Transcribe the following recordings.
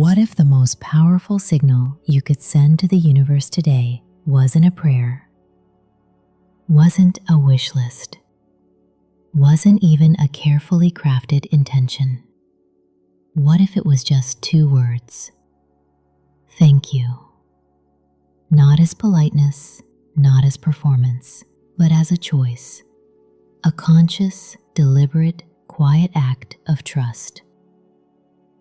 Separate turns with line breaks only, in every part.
What if the most powerful signal you could send to the universe today wasn't a prayer, wasn't a wish list, wasn't even a carefully crafted intention? What if it was just 2 words? Thank you. Not as politeness, not as performance, but as a choice. A conscious, deliberate, quiet act of trust.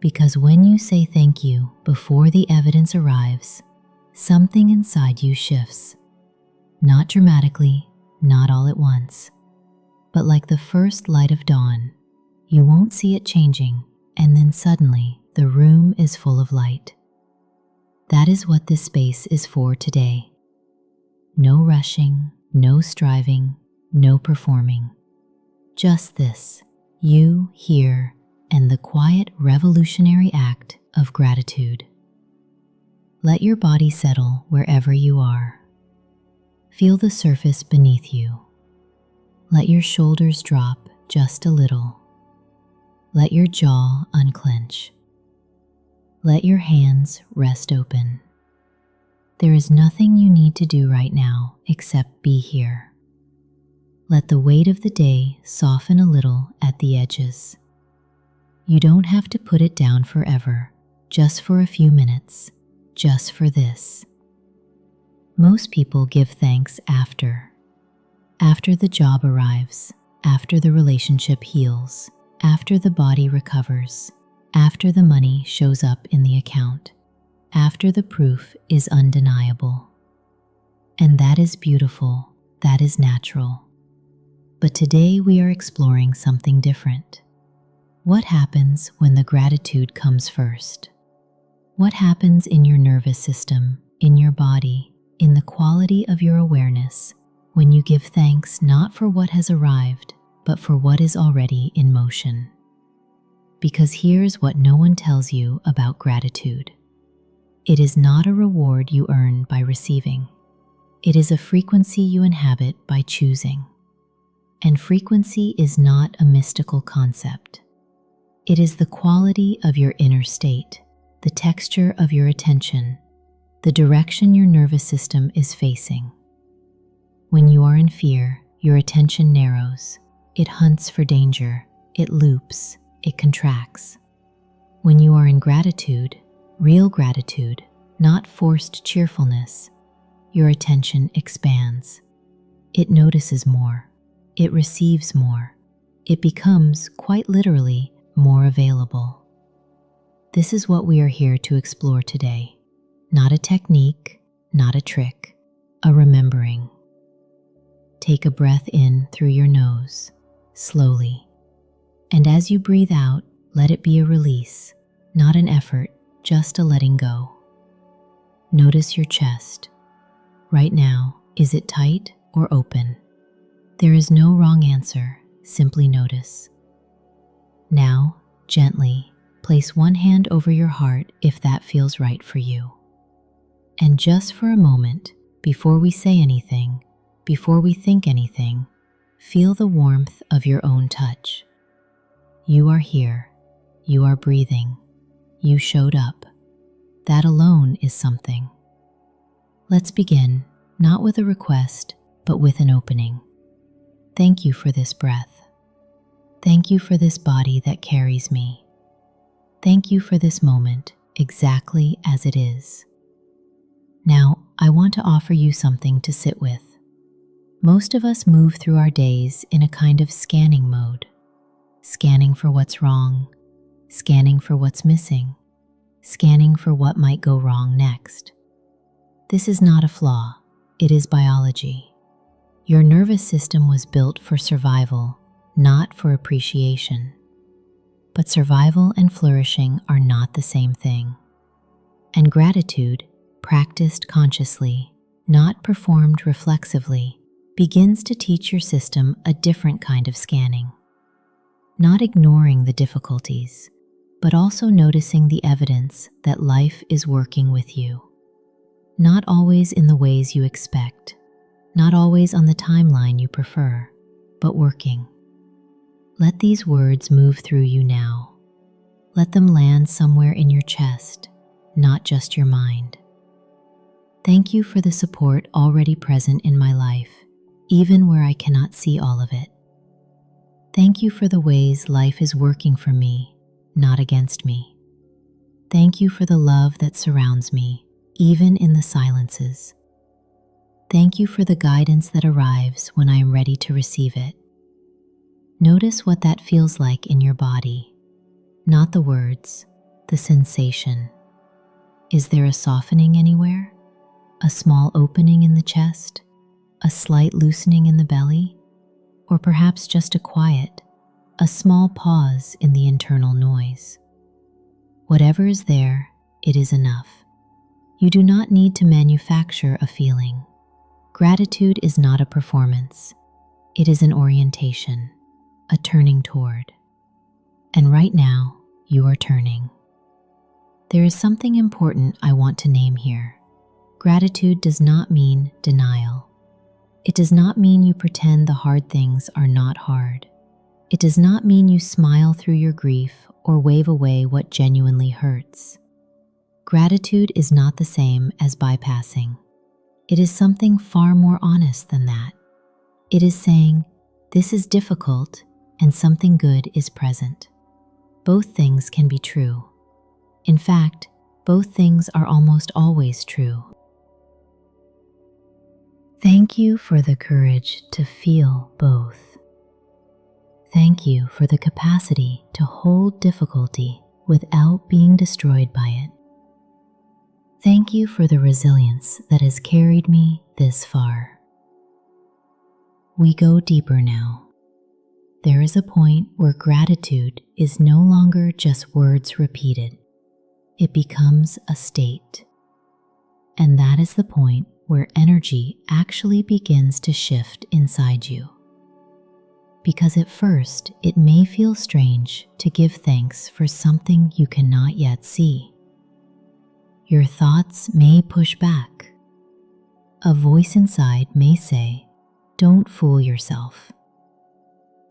Because when you say thank you before the evidence arrives, something inside you shifts. Not dramatically, not all at once, but like the first light of dawn. You won't see it changing, and then suddenly the room is full of light. That is what this space is for today. No rushing, no striving, no performing. Just this, you here, and the quiet revolutionary act of gratitude. Let your body settle wherever you are. Feel the surface beneath you. Let your shoulders drop just a little. Let your jaw unclench. Let your hands rest open. There is nothing you need to do right now except be here. Let the weight of the day soften a little at the edges. You don't have to put it down forever, just for a few minutes, just for this. Most people give thanks after the job arrives, after the relationship heals, after the body recovers, after the money shows up in the account, after the proof is undeniable. And that is beautiful, that is natural. But today we are exploring something different. What happens when the gratitude comes first? What happens in your nervous system, in your body, in the quality of your awareness, when you give thanks not for what has arrived, but for what is already in motion? Because here's what no one tells you about gratitude. It is not a reward you earn by receiving. It is a frequency you inhabit by choosing. And frequency is not a mystical concept. It is the quality of your inner state, the texture of your attention, the direction your nervous system is facing. When you are in fear, your attention narrows. It hunts for danger. It loops. It contracts. When you are in gratitude, real gratitude, not forced cheerfulness, your attention expands. It notices more. It receives more. It becomes, quite literally, more available. This is what we are here to explore today. Not a technique, not a trick, a remembering. Take a breath in through your nose, slowly. And as you breathe out, let it be a release, not an effort, just a letting go. Notice your chest. Right now, is it tight or open? There is no wrong answer, simply notice. Now, gently, place one hand over your heart if that feels right for you. And just for a moment, before we say anything, before we think anything, feel the warmth of your own touch. You are here. You are breathing. You showed up. That alone is something. Let's begin, not with a request, but with an opening. Thank you for this breath. Thank you for this body that carries me. Thank you for this moment, exactly as it is. Now, I want to offer you something to sit with. Most of us move through our days in a kind of scanning mode. Scanning for what's wrong, scanning for what's missing, scanning for what might go wrong next. This is not a flaw, it is biology. Your nervous system was built for survival, not for appreciation. But survival and flourishing are not the same thing. And gratitude, practiced consciously, not performed reflexively, begins to teach your system a different kind of scanning. Not ignoring the difficulties, but also noticing the evidence that life is working with you. Not always in the ways you expect, not always on the timeline you prefer, but working. Let these words move through you now. Let them land somewhere in your chest, not just your mind. Thank you for the support already present in my life, even where I cannot see all of it. Thank you for the ways life is working for me, not against me. Thank you for the love that surrounds me, even in the silences. Thank you for the guidance that arrives when I am ready to receive it. Notice what that feels like in your body, not the words, the sensation. Is there a softening anywhere? A small opening in the chest? A slight loosening in the belly? Or perhaps just a quiet, a small pause in the internal noise? Whatever is there, it is enough. You do not need to manufacture a feeling. Gratitude is not a performance. It is an orientation, a turning toward. And right now, you are turning. There is something important I want to name here. Gratitude does not mean denial. It does not mean you pretend the hard things are not hard. It does not mean you smile through your grief or wave away what genuinely hurts. Gratitude is not the same as bypassing. It is something far more honest than that. It is saying, this is difficult and something good is present. Both things can be true. In fact, both things are almost always true. Thank you for the courage to feel both. Thank you for the capacity to hold difficulty without being destroyed by it. Thank you for the resilience that has carried me this far. We go deeper now. There is a point where gratitude is no longer just words repeated. It becomes a state. And that is the point where energy actually begins to shift inside you. Because at first, it may feel strange to give thanks for something you cannot yet see. Your thoughts may push back. A voice inside may say, "Don't fool yourself."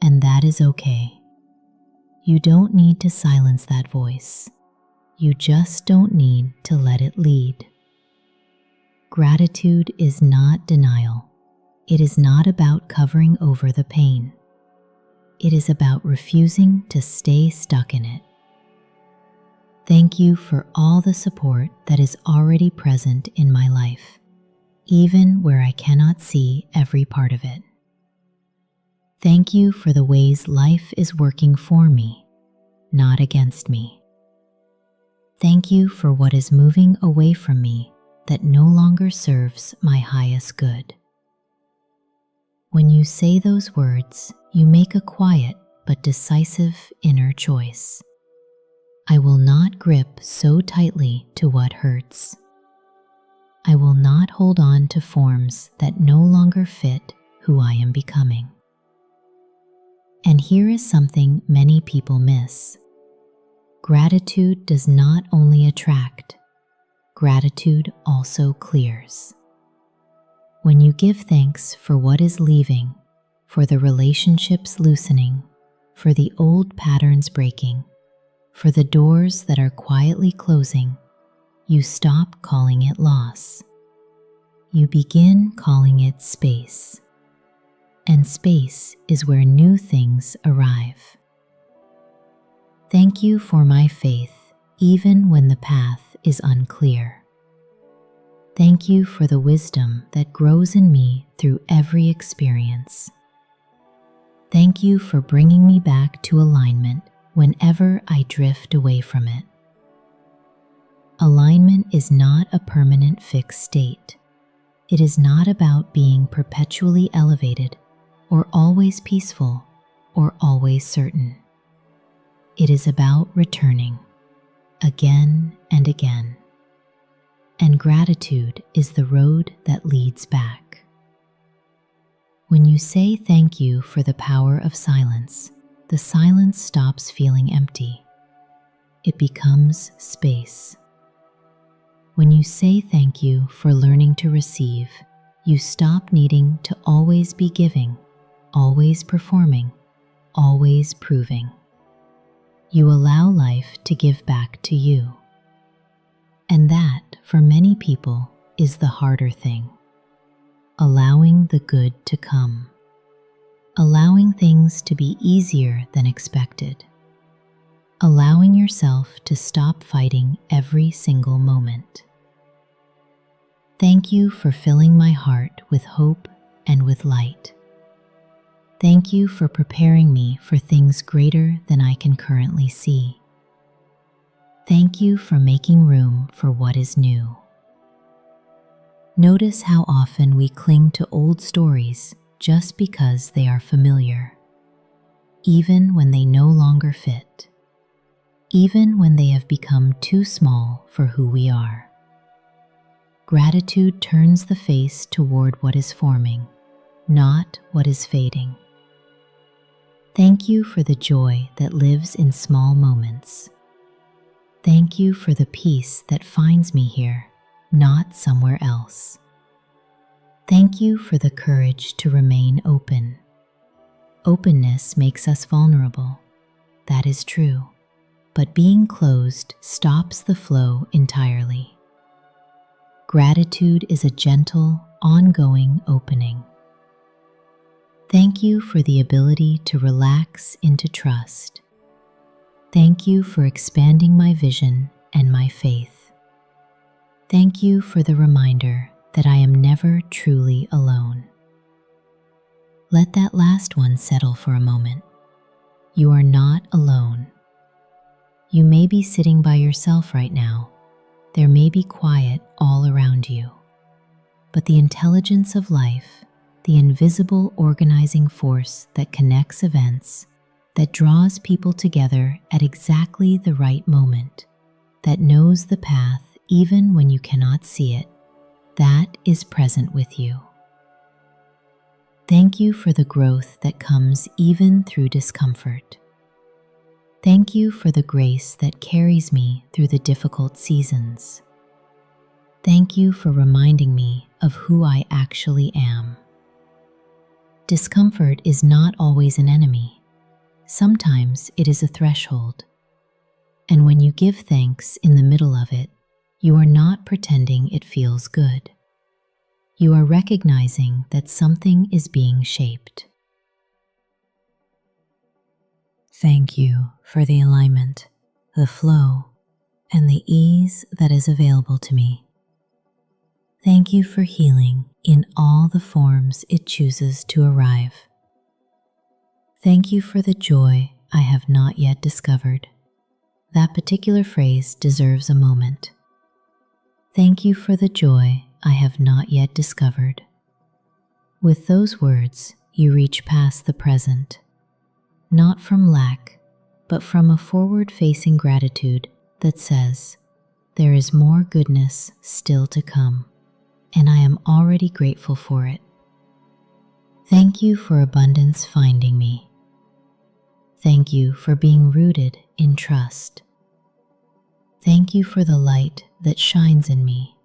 And that is okay. You don't need to silence that voice. You just don't need to let it lead. Gratitude is not denial. It is not about covering over the pain. It is about refusing to stay stuck in it. Thank you for all the support that is already present in my life, even where I cannot see every part of it. Thank you for the ways life is working for me, not against me. Thank you for what is moving away from me that no longer serves my highest good. When you say those words, you make a quiet but decisive inner choice. I will not grip so tightly to what hurts. I will not hold on to forms that no longer fit who I am becoming. And here is something many people miss. Gratitude does not only attract, gratitude also clears. When you give thanks for what is leaving, for the relationships loosening, for the old patterns breaking, for the doors that are quietly closing, you stop calling it loss. You begin calling it space. And space is where new things arrive. Thank you for my faith, even when the path is unclear. Thank you for the wisdom that grows in me through every experience. Thank you for bringing me back to alignment whenever I drift away from it. Alignment is not a permanent fixed state. It is not about being perpetually elevated or always peaceful or always certain. It is about returning again and again. And gratitude is the road that leads back. When you say thank you for the power of silence, the silence stops feeling empty. It becomes space. When you say thank you for learning to receive, you stop needing to always be giving, always performing, always proving. You allow life to give back to you. And that, for many people, is the harder thing. Allowing the good to come. Allowing things to be easier than expected. Allowing yourself to stop fighting every single moment. Thank you for filling my heart with hope and with light. Thank you for preparing me for things greater than I can currently see. Thank you for making room for what is new. Notice how often we cling to old stories just because they are familiar, even when they no longer fit, even when they have become too small for who we are. Gratitude turns the face toward what is forming, not what is fading. Thank you for the joy that lives in small moments. Thank you for the peace that finds me here, not somewhere else. Thank you for the courage to remain open. Openness makes us vulnerable. That is true. But being closed stops the flow entirely. Gratitude is a gentle, ongoing opening. Thank you for the ability to relax into trust. Thank you for expanding my vision and my faith. Thank you for the reminder that I am never truly alone. Let that last one settle for a moment. You are not alone. You may be sitting by yourself right now. There may be quiet all around you. But the intelligence of life, the invisible organizing force that connects events, that draws people together at exactly the right moment, that knows the path even when you cannot see it, that is present with you. Thank you for the growth that comes even through discomfort. Thank you for the grace that carries me through the difficult seasons. Thank you for reminding me of who I actually am. Discomfort is not always an enemy. Sometimes it is a threshold. And when you give thanks in the middle of it, you are not pretending it feels good. You are recognizing that something is being shaped. Thank you for the alignment, the flow, and the ease that is available to me. Thank you for healing in all the forms it chooses to arrive. Thank you for the joy I have not yet discovered. That particular phrase deserves a moment. Thank you for the joy I have not yet discovered. With those words, you reach past the present, not from lack, but from a forward-facing gratitude that says, there is more goodness still to come, and I am already grateful for it. Thank you for abundance finding me. Thank you for being rooted in trust. Thank you for the light that shines in me.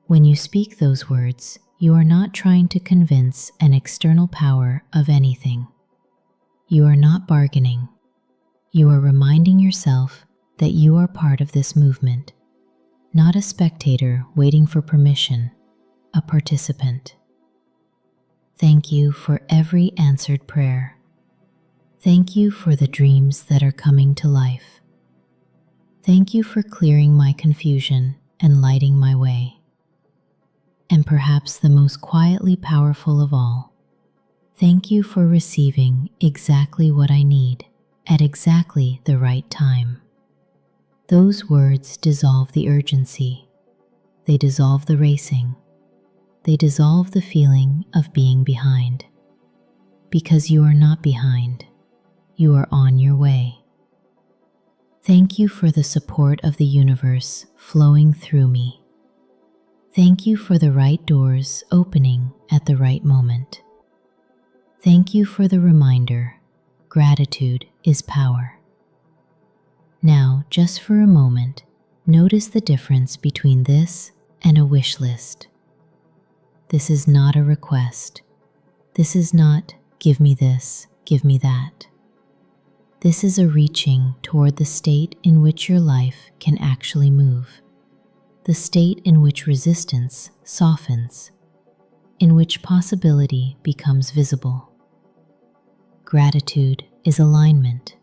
When you speak those words, you are not trying to convince an external power of anything. You are not bargaining. You are reminding yourself that you are part of this movement, not a spectator waiting for permission, a participant. Thank you for every answered prayer. Thank you for the dreams that are coming to life. Thank you for clearing my confusion and lighting my way. And perhaps the most quietly powerful of all, thank you for receiving exactly what I need at exactly the right time. Those words dissolve the urgency. They dissolve the racing. They dissolve the feeling of being behind. Because you are not behind. You are on your way. Thank you for the support of the universe flowing through me. Thank you for the right doors opening at the right moment. Thank you for the reminder, gratitude is power. Now, just for a moment, notice the difference between this and a wish list. This is not a request. This is not, give me this, give me that. This is a reaching toward the state in which your life can actually move. the state in which resistance softens, in which possibility becomes visible. Gratitude is alignment.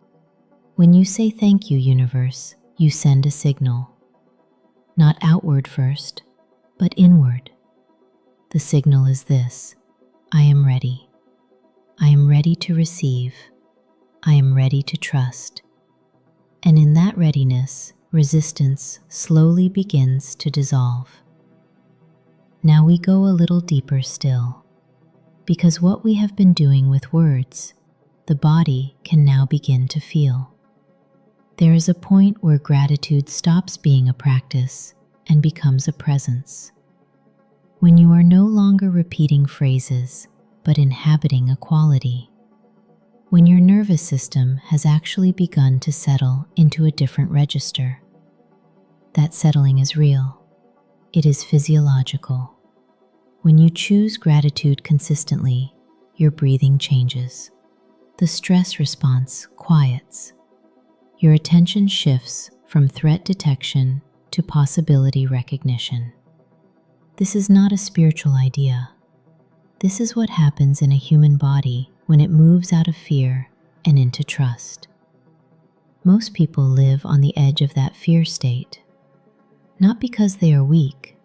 When you say thank you, universe, you send a signal. Not outward first, but inward. The signal is this: I am ready. I am ready to receive. I am ready to trust. And in that readiness, resistance slowly begins to dissolve. Now we go a little deeper still, because what we have been doing with words, the body can now begin to feel. There is a point where gratitude stops being a practice and becomes a presence. When you are no longer repeating phrases, but inhabiting a quality. When your nervous system has actually begun to settle into a different register. That settling is real. It is physiological. When you choose gratitude consistently, your breathing changes. The stress response quiets. Your attention shifts from threat detection to possibility recognition. This is not a spiritual idea. This is what happens in a human body when it moves out of fear and into trust. Most people live on the edge of that fear state, not because they are weak,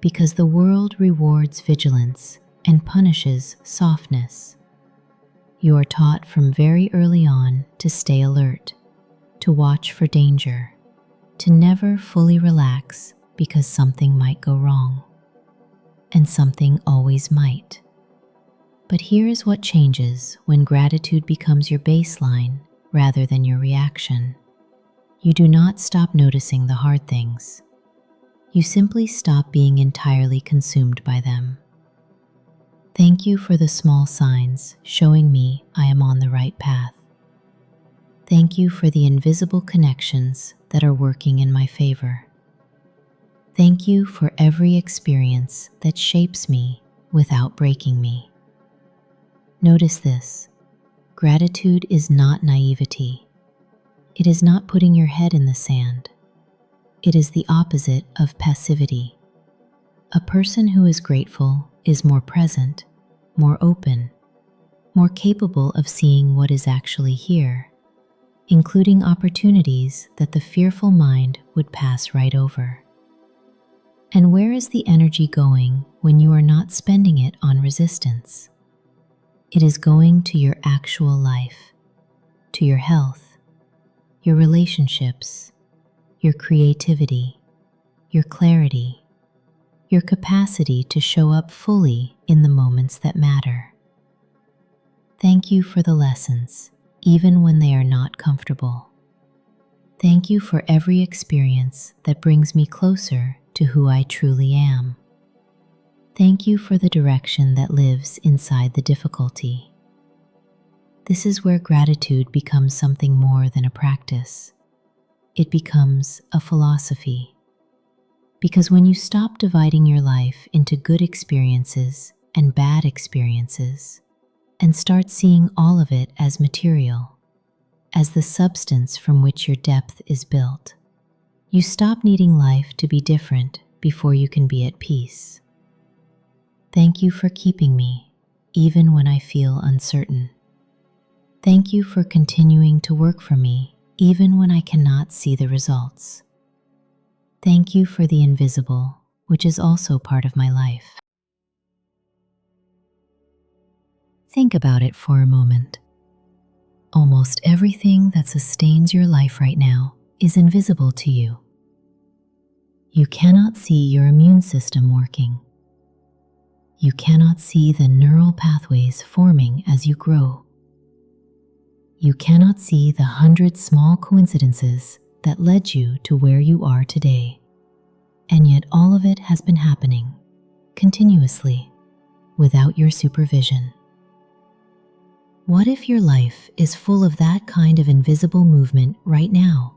because the world rewards vigilance and punishes softness. You are taught from very early on to stay alert, to watch for danger, to never fully relax because something might go wrong. And something always might. But here is what changes when gratitude becomes your baseline rather than your reaction. You do not stop noticing the hard things. You simply stop being entirely consumed by them. Thank you for the small signs showing me I am on the right path. Thank you for the invisible connections that are working in my favor. Thank you for every experience that shapes me without breaking me. Notice this: gratitude is not naivety. It is not putting your head in the sand. It is the opposite of passivity. A person who is grateful is more present, more open, more capable of seeing what is actually here, including opportunities that the fearful mind would pass right over. And where is the energy going when you are not spending it on resistance? It is going to your actual life, to your health, your relationships, your creativity, your clarity, your capacity to show up fully in the moments that matter. Thank you for the lessons, even when they are not comfortable. Thank you for every experience that brings me closer to who I truly am. Thank you for the direction that lives inside the difficulty. This is where gratitude becomes something more than a practice. It becomes a philosophy. Because when you stop dividing your life into good experiences and bad experiences, and start seeing all of it as material, as the substance from which your depth is built, you stop needing life to be different before you can be at peace. Thank you for keeping me, even when I feel uncertain. Thank you for continuing to work for me, even when I cannot see the results. Thank you for the invisible, which is also part of my life. Think about it for a moment. Almost everything that sustains your life right now is invisible to you. You cannot see your immune system working. You cannot see the neural pathways forming as you grow. You cannot see the 100 small coincidences that led you to where you are today. And yet all of it has been happening, continuously, without your supervision. What if your life is full of that kind of invisible movement right now?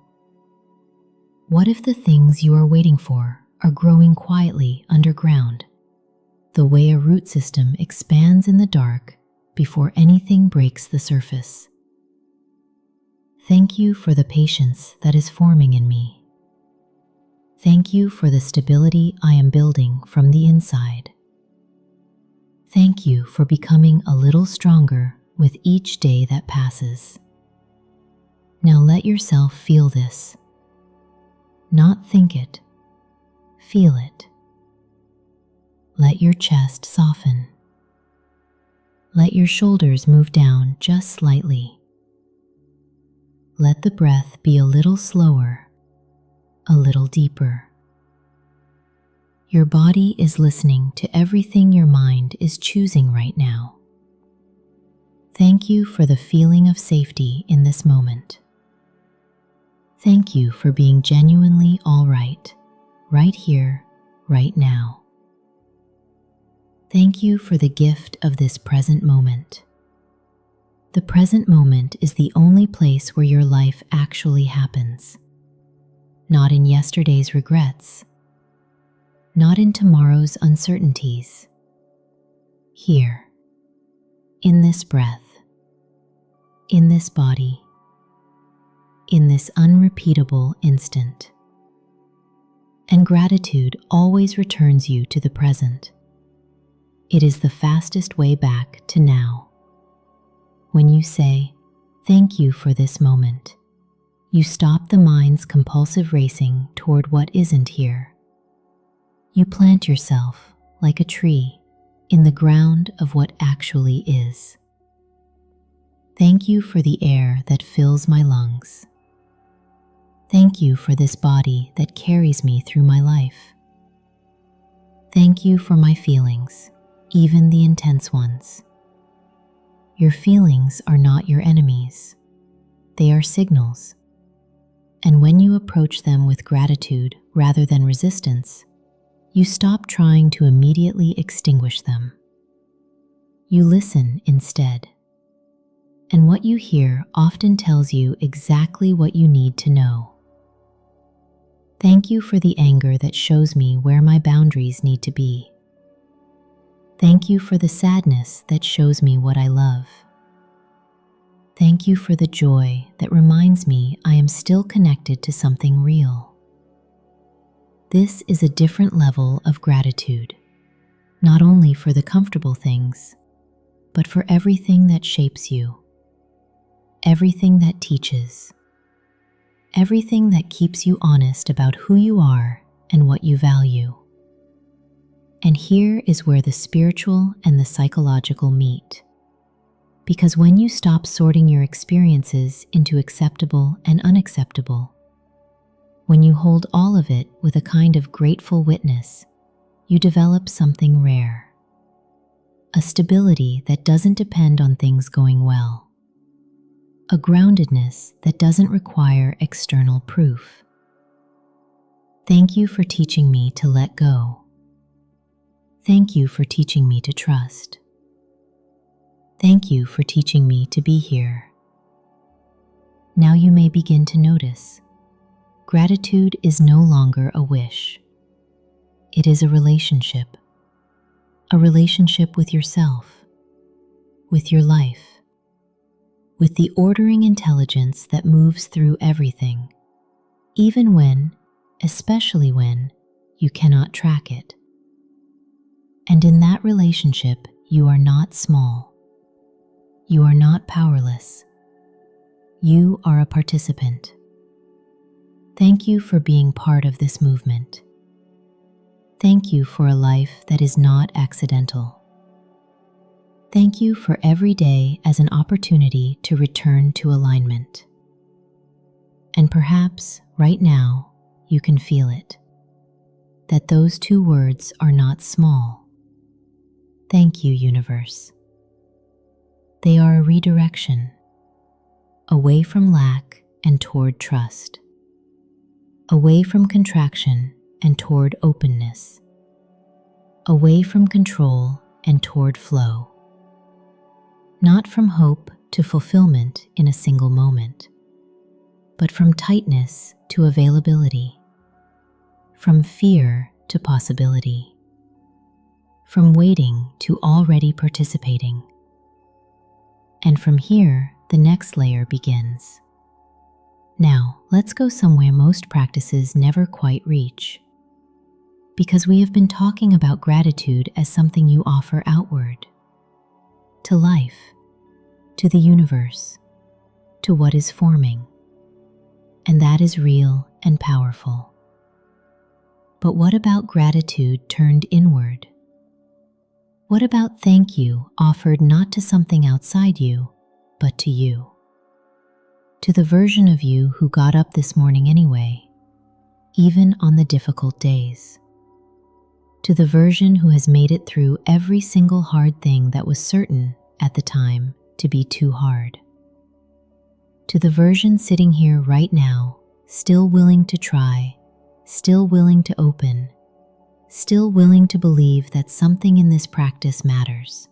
What if the things you are waiting for are growing quietly underground, the way a root system expands in the dark before anything breaks the surface? Thank you for the patience that is forming in me. Thank you for the stability I am building from the inside. Thank you for becoming a little stronger with each day that passes. Now let yourself feel this. Not think it, feel it. Let your chest soften. Let your shoulders move down just slightly. Let the breath be a little slower, a little deeper. Your body is listening to everything your mind is choosing right now. Thank you for the feeling of safety in this moment. Thank you for being genuinely all right here, right now. Thank you for the gift of this present moment. The present moment is the only place where your life actually happens. Not in yesterday's regrets, not in tomorrow's uncertainties. Here, in this breath, in this body, in this unrepeatable instant. And gratitude always returns you to the present. It is the fastest way back to now. When you say, "Thank you for this moment," you stop the mind's compulsive racing toward what isn't here. You plant yourself, like a tree, in the ground of what actually is. Thank you for the air that fills my lungs. Thank you for this body that carries me through my life. Thank you for my feelings, even the intense ones. Your feelings are not your enemies. They are signals. And when you approach them with gratitude rather than resistance, you stop trying to immediately extinguish them. You listen instead. And what you hear often tells you exactly what you need to know. Thank you for the anger that shows me where my boundaries need to be. Thank you for the sadness that shows me what I love. Thank you for the joy that reminds me I am still connected to something real. This is a different level of gratitude, not only for the comfortable things, but for everything that shapes you, everything that teaches, everything that keeps you honest about who you are and what you value. And here is where the spiritual and the psychological meet. Because when you stop sorting your experiences into acceptable and unacceptable, when you hold all of it with a kind of grateful witness, you develop something rare. A stability that doesn't depend on things going well. A groundedness that doesn't require external proof. Thank you for teaching me to let go. Thank you for teaching me to trust. Thank you for teaching me to be here. Now you may begin to notice. Gratitude is no longer a wish. It is a relationship with yourself, with your life, with the ordering intelligence that moves through everything, even when, especially when, you cannot track it. And in that relationship, you are not small. You are not powerless. You are a participant. Thank you for being part of this movement. Thank you for a life that is not accidental. Thank you for every day as an opportunity to return to alignment. And perhaps right now you can feel it, that those two words are not small. Thank you, universe. They are a redirection, away from lack and toward trust, away from contraction and toward openness, away from control and toward flow. Not from hope to fulfillment in a single moment, but from tightness to availability, from fear to possibility, from waiting to already participating. And from here, the next layer begins. Now, let's go somewhere most practices never quite reach. Because we have been talking about gratitude as something you offer outward, to life, to the universe, to what is forming. And that is real and powerful. But what about gratitude turned inward? What about thank you offered not to something outside you, but to you? To the version of you who got up this morning anyway, even on the difficult days. To the version who has made it through every single hard thing that was certain at the time to be too hard. To the version sitting here right now, still willing to try, still willing to open, still willing to believe that something in this practice matters.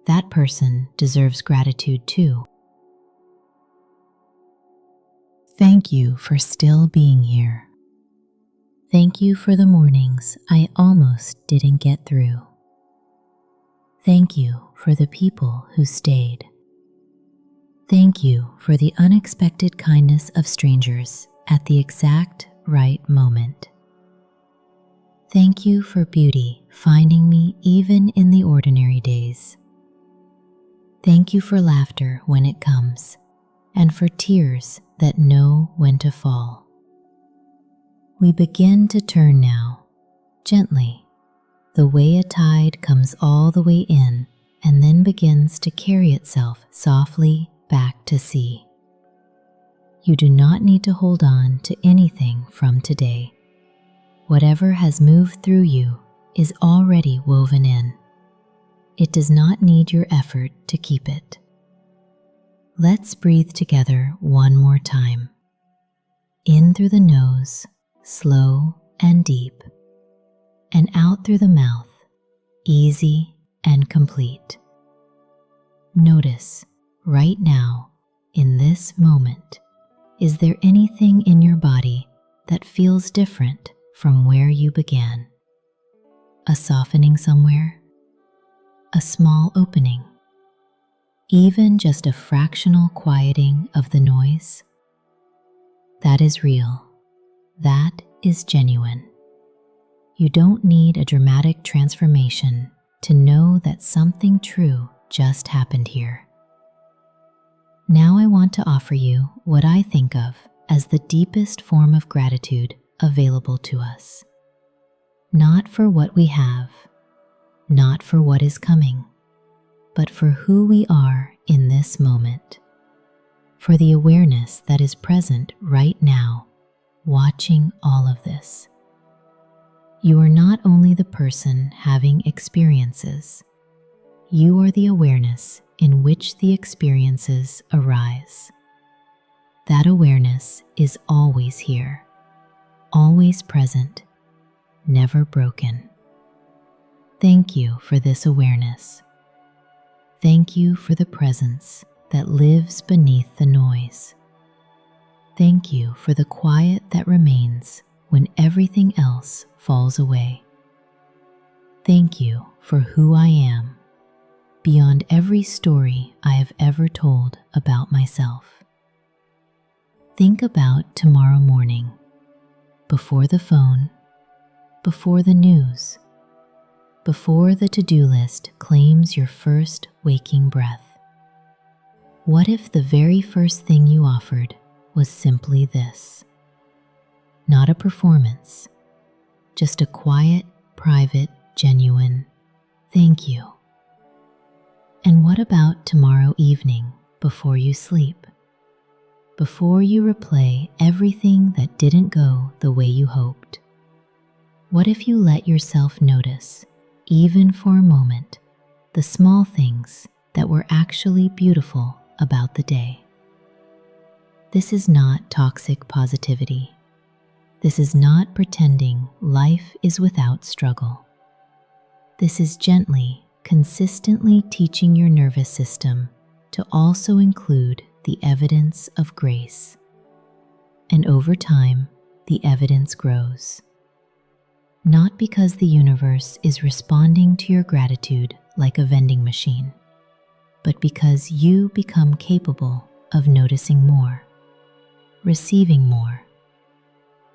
That person deserves gratitude too. Thank you for still being here. Thank you for the mornings I almost didn't get through. Thank you for the people who stayed. Thank you for the unexpected kindness of strangers at the exact right moment. Thank you for beauty finding me even in the ordinary days. Thank you for laughter when it comes, and for tears that know when to fall. We begin to turn now, gently, the way a tide comes all the way in and then begins to carry itself softly back to sea. You do not need to hold on to anything from today. Whatever has moved through you is already woven in. It does not need your effort to keep it. Let's breathe together one more time. In through the nose, slow and deep, and out through the mouth, easy and complete. Notice, right now, in this moment, is there anything in your body that feels different from where you began? A softening somewhere? A small opening? Even just a fractional quieting of the noise? That is real. That is genuine. You don't need a dramatic transformation to know that something true just happened here. Now I want to offer you what I think of as the deepest form of gratitude available to us. Not for what we have, not for what is coming, but for who we are in this moment. For the awareness that is present right now, watching all of this. You are not only the person having experiences, you are the awareness in which the experiences arise. That awareness is always here, always present, never broken. Thank you for this awareness. Thank you for the presence that lives beneath the noise. Thank you for the quiet that remains when everything else falls away. Thank you for who I am, beyond every story I have ever told about myself. Think about tomorrow morning, before the phone, before the news, before the to-do list claims your first waking breath. What if the very first thing you offered was simply this? Not a performance, just a quiet, private, genuine thank you. And what about tomorrow evening before you sleep? Before you replay everything that didn't go the way you hoped? What if you let yourself notice, even for a moment, the small things that were actually beautiful about the day? This is not toxic positivity. This is not pretending life is without struggle. This is gently, consistently teaching your nervous system to also include the evidence of grace. And over time, the evidence grows. Not because the universe is responding to your gratitude like a vending machine, but because you become capable of noticing more. receiving more,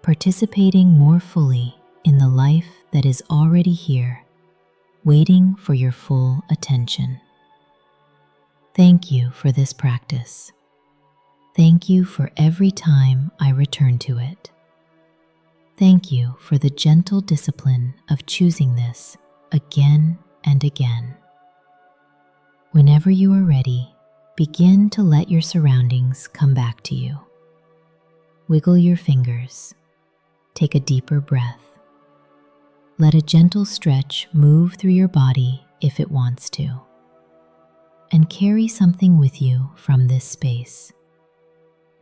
participating more fully in the life that is already here, waiting for your full attention. Thank you for this practice. Thank you for every time I return to it. Thank you for the gentle discipline of choosing this again and again. Whenever you are ready, begin to let your surroundings come back to you. Wiggle your fingers. Take a deeper breath. Let a gentle stretch move through your body if it wants to. And carry something with you from this space.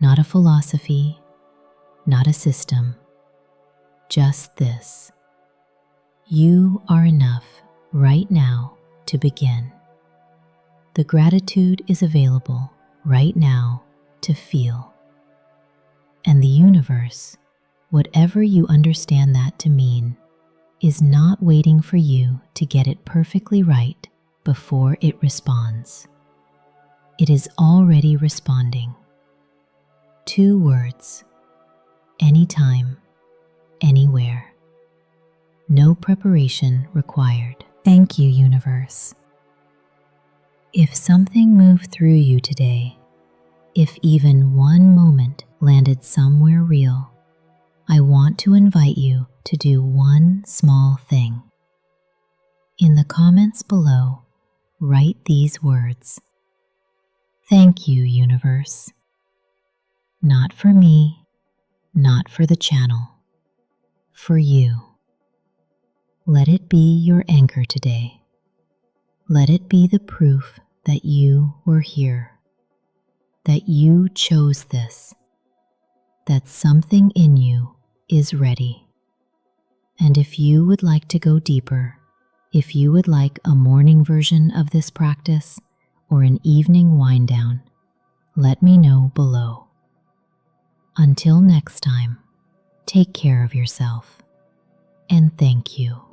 Not a philosophy, not a system, just this. You are enough right now to begin. The gratitude is available right now to feel. And the universe, whatever you understand that to mean, is not waiting for you to get it perfectly right before it responds. It is already responding. 2 words. Anytime, anywhere. No preparation required. Thank you, universe. If something moved through you today, if even one moment landed somewhere real, I want to invite you to do one small thing. In the comments below, write these words. Thank you, universe. Not for me, not for the channel, for you. Let it be your anchor today. Let it be the proof that you were here, that you chose this, that something in you is ready. And if you would like to go deeper, if you would like a morning version of this practice or an evening wind down, let me know below. Until next time, take care of yourself, and thank you.